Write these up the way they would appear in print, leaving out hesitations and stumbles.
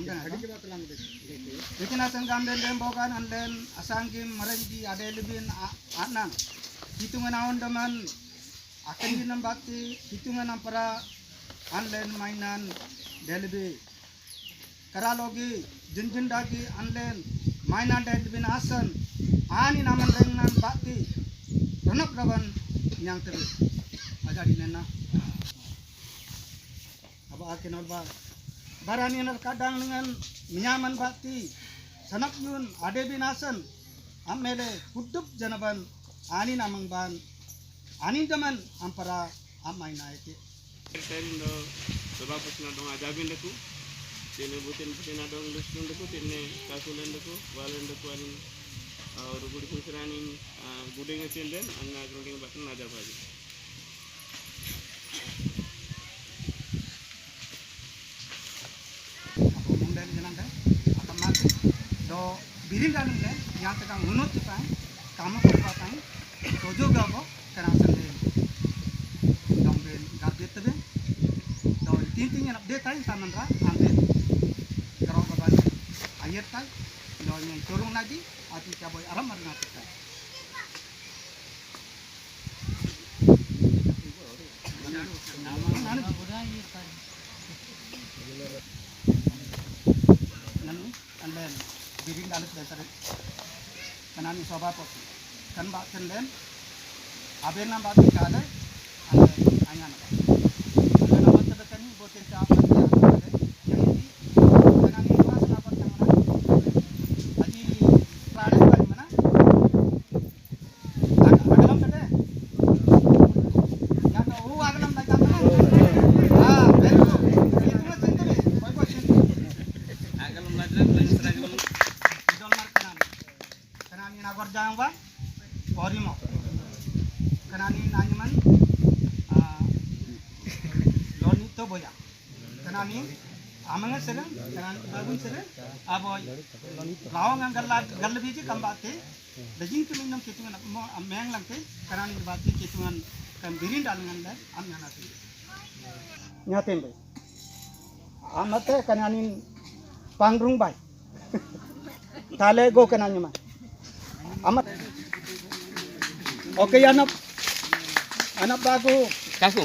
Bikin asang gamden dembokan anden asangkim merenji adelibin anang hitungan awan daman akan dinambati hitungan ampara anlen mainan delibi karalogi jinjin dagi anlen mainan delibin asan ani naman rengan bakti ronak rawan yang teri ajari nena aba akin alba barani kadang dengan menyaman bakti sanak yun ade binasan amele kudup janaban ani namang ban ani daman ampara amai naiki tendo sebab pusna dong ajabin deku tine butin putin adong lustun deku tine kasulen deku walen deku anin rugudi kusranin gudeng sinden anna gronding bakan ajar baji do birin dan ini yang tegang unut kita kamu berpakai tojo gapo karena sendiri dongben gadget tebe do tinting yang update tay samandra ambil kerok baban ayat tay do yang turun lagi ati caboy aram marna tay anden biring dalut dasar kanani sobat pos kan bak kenden aben nam bak kade ande anyan apa ande nam tebe kan boten ta apa yang ini kanani was apa yang mana aji rade bari mana agalam kade yang agalam da jam very good itu sendiri koi koi sendiri agalam ladran kanani nagor jang ba porimo kanani nanyaman lonito boya kanani amanga seren kanani bagun seren aboy lawang gal biji kambate dajing tuminam kitungan meng langte kanani bati kitungan kan birin dalangan da amna nasi nyaten be amate kanani pangrung bay tale go kanani ma amat oke anak bagu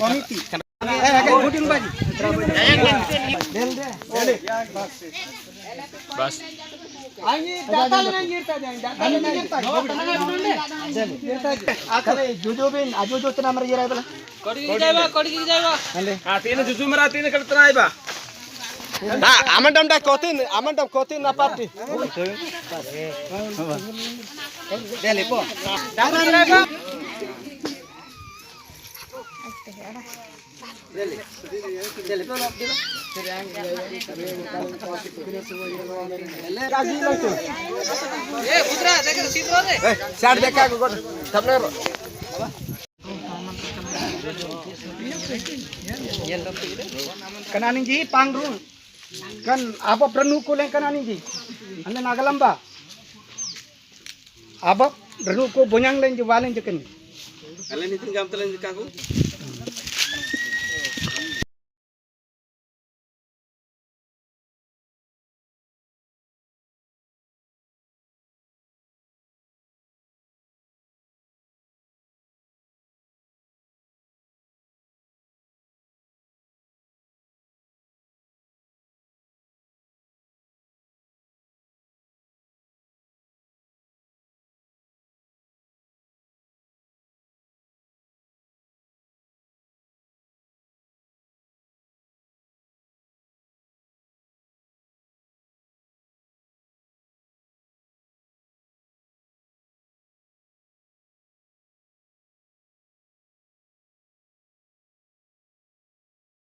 komiti guding baji del bas ani datal ngirta akare jujubin ajuju tena mar gira bala kodi jaiba tine juju mara tine kaltna aiba amandam kotin na party dele po dele po kaji lagtu putra dekar sidro de shot dekha ko thamne kanani ji pangrung kan apa prenu kuleng kanani ji ande nagalamba apa prenu ko bonyang len ji walen jeken kalian itu jam telan kaku